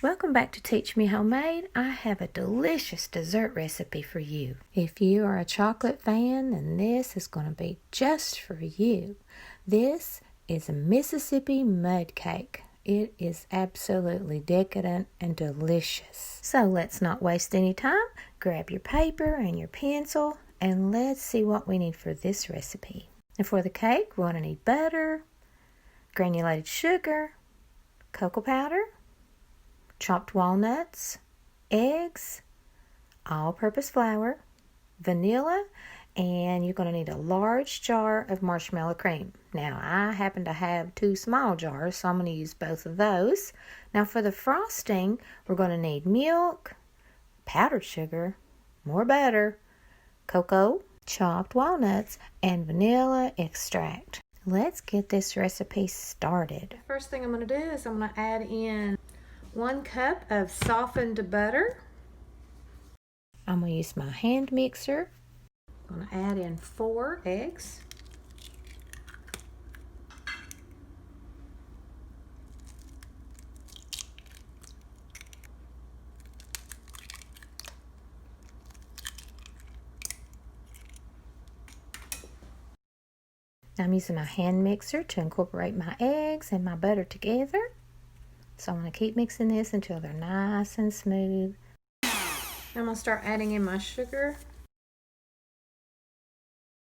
Welcome back to Teach Me Homemade. I have a delicious dessert recipe for you. If you are a chocolate fan, then this is going to be just for you. This is a Mississippi mud cake. It is absolutely decadent and delicious. So let's not waste any time. Grab your paper and your pencil and let's see what we need for this recipe. And for the cake, we're going to need butter, granulated sugar, cocoa powder, chopped walnuts, eggs, all-purpose flour, vanilla, and you're going to need a large jar of marshmallow cream. Now, I happen to have 2 small jars, so I'm going to use both of those. Now, for the frosting, we're going to need milk, powdered sugar, more butter, cocoa, chopped walnuts, and vanilla extract. Let's get this recipe started. First thing I'm going to do is I'm going to add in 1 cup of softened butter. I'm going to use my hand mixer. I'm going to add in 4 eggs. I'm using my hand mixer to incorporate my eggs and my butter together. So I'm going to keep mixing this until they're nice and smooth. I'm going to start adding in my sugar.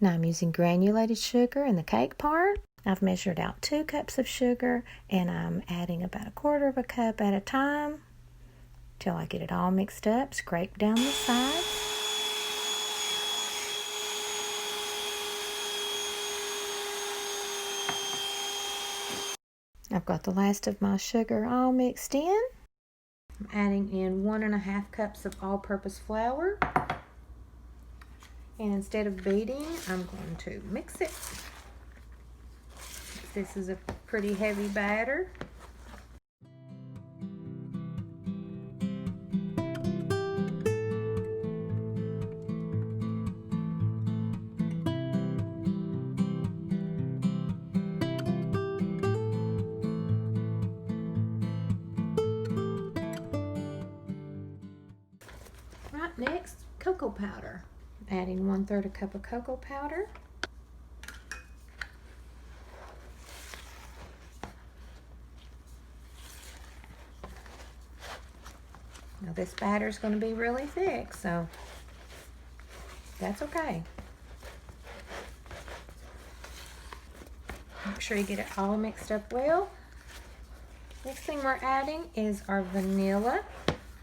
Now I'm using granulated sugar in the cake part. I've measured out 2 cups of sugar and I'm adding about 1/4 cup at a time till I get it all mixed up. Scrape down the sides. I've got the last of my sugar all mixed in. I'm adding in 1½ cups of all-purpose flour. And instead of beating, I'm going to mix it. This is a pretty heavy batter. Right, next, cocoa powder. Adding 1/3 cup of cocoa powder. Now this batter is going to be really thick, so that's okay. Make sure you get it all mixed up well. Next thing we're adding is our vanilla.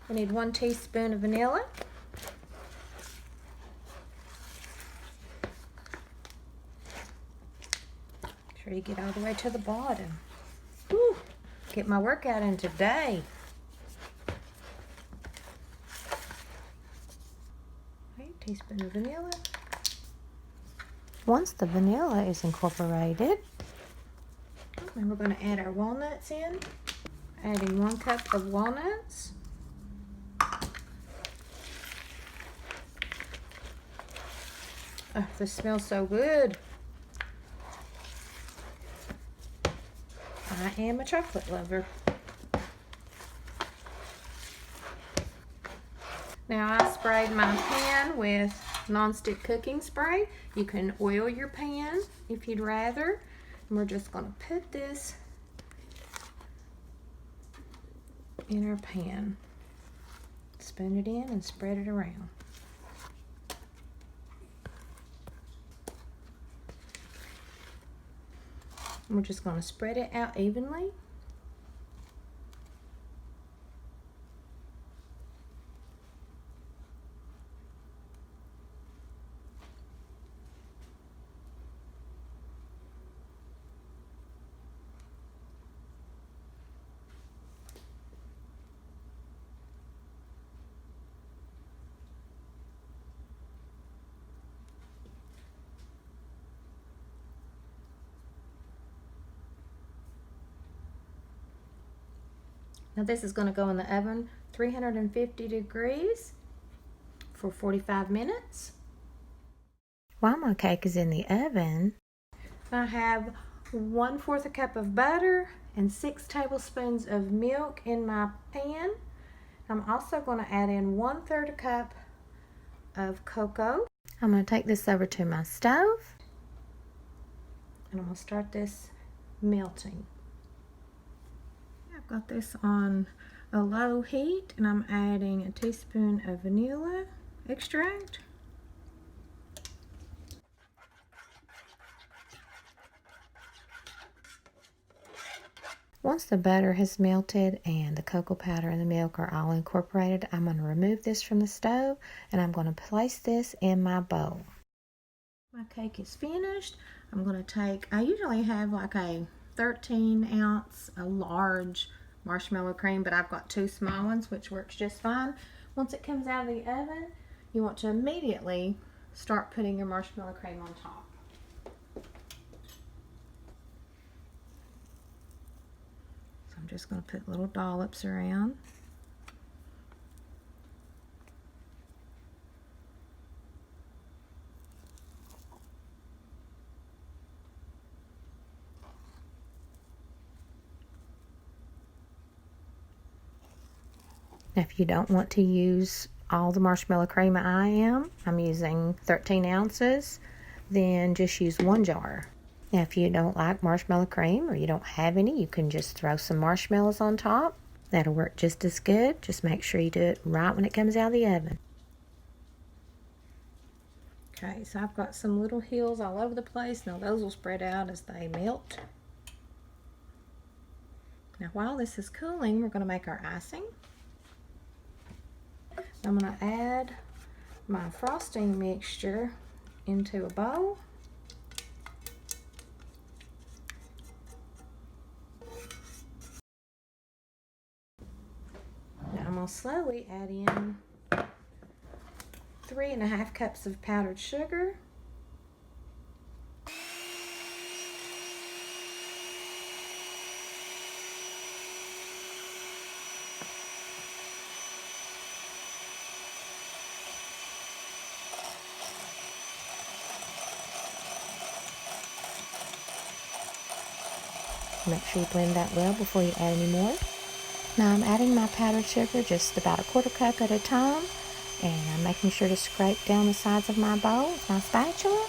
We need 1 teaspoon of vanilla. Make sure you get all the way to the bottom. Whew, get my workout in today. Okay, teaspoon of vanilla. Once the vanilla is incorporated, then we're going to add our walnuts in. Adding 1 cup of walnuts. Oh, this smells so good. I am a chocolate lover. Now I sprayed my pan with nonstick cooking spray. You can oil your pan if you'd rather. And we're just going to put this in our pan. Spoon it in and spread it around. We're just going to spread it out evenly. Now this is going to go in the oven 350 degrees for 45 minutes. While my cake is in the oven, I have 1/4 a cup of butter and 6 tablespoons of milk in my pan. I'm also going to add in 1/3 a cup of cocoa. I'm going to take this over to my stove and I'm going to start this melting. I've got this on a low heat and I'm adding a teaspoon of vanilla extract. Once the butter has melted and the cocoa powder and the milk are all incorporated, I'm going to remove this from the stove and I'm going to place this in my bowl. My cake is finished. I'm going to take, I usually have like a 13-ounce, a large marshmallow cream, but I've got 2 small ones, which works just fine. Once it comes out of the oven, you want to immediately start putting your marshmallow cream on top. I'm just going to put little dollops around. Now, if you don't want to use all the marshmallow cream I'm using 13 ounces, then just use 1 jar. Now, if you don't like marshmallow cream or you don't have any, you can just throw some marshmallows on top. That'll work just as good. Just make sure you do it right when it comes out of the oven. Okay, so I've got some little hills all over the place. Now those will spread out as they melt. Now while this is cooling, we're going to make our icing. I'm going to add my frosting mixture into a bowl. Now I'm going to slowly add in 3½ cups of powdered sugar. Make sure you blend that well before you add any more. Now I'm adding my powdered sugar just about 1/4 cup at a time, and I'm making sure to scrape down the sides of my bowl with my spatula.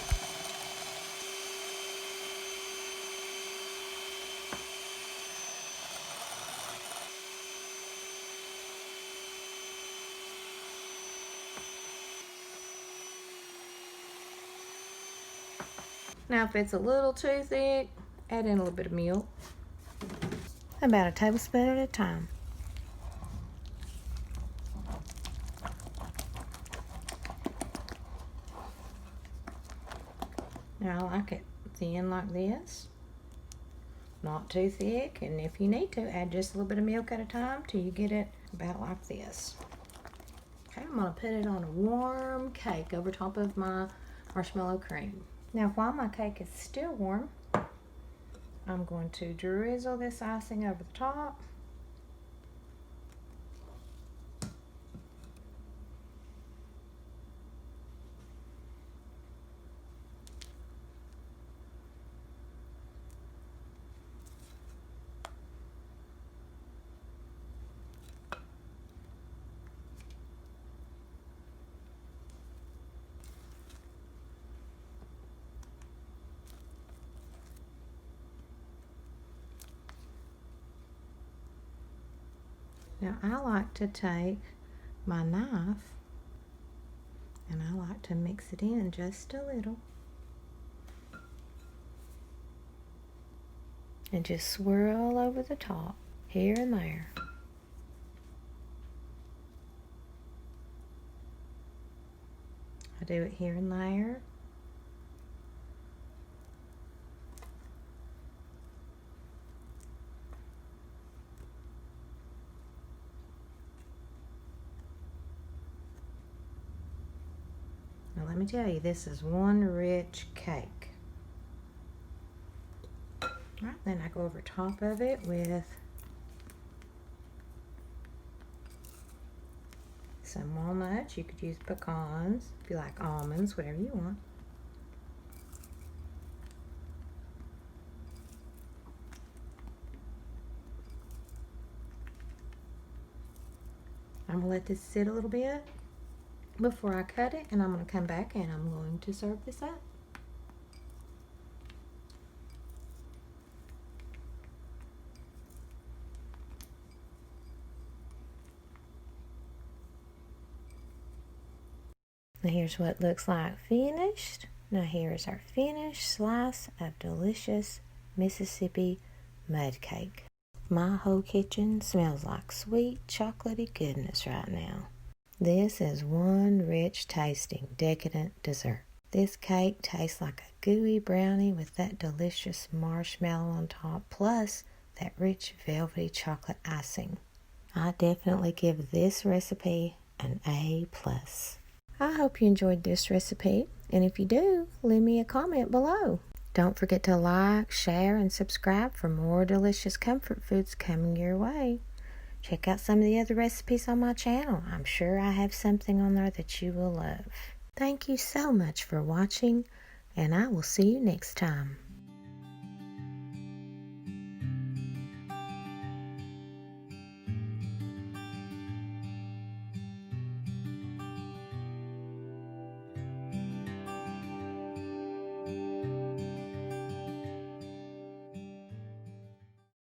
Now if it's a little too thick, add in a little bit of milk. About a tablespoon at a time. Now I like it thin like this, not too thick, and if you need to, add just a little bit of milk at a time till you get it about like this. Okay, I'm going to put it on a warm cake over top of my marshmallow cream. Now while my cake is still warm, I'm going to drizzle this icing over the top. Now I like to take my knife and I like to mix it in just a little and just swirl over the top here and there. I do it here and there. Now let me tell you, this is one rich cake. Right, then I go over top of it with some walnuts. You could use pecans if you like, almonds, whatever you want. I'm going to let this sit a little bit before I cut it, and I'm going to come back and I'm going to serve this up. Now here's what it looks like finished. Now here's our finished slice of delicious Mississippi mud cake. My whole kitchen smells like sweet chocolatey goodness right now. This is one rich tasting decadent dessert. This cake tastes like a gooey brownie with that delicious marshmallow on top, plus that rich velvety chocolate icing. I definitely give this recipe an A+. I hope you enjoyed this recipe, and if you do, leave me a comment below. Don't forget to like, share, and subscribe for more delicious comfort foods coming your way. Check out some of the other recipes on my channel. I'm sure I have something on there that you will love. Thank you so much for watching, and I will see you next time.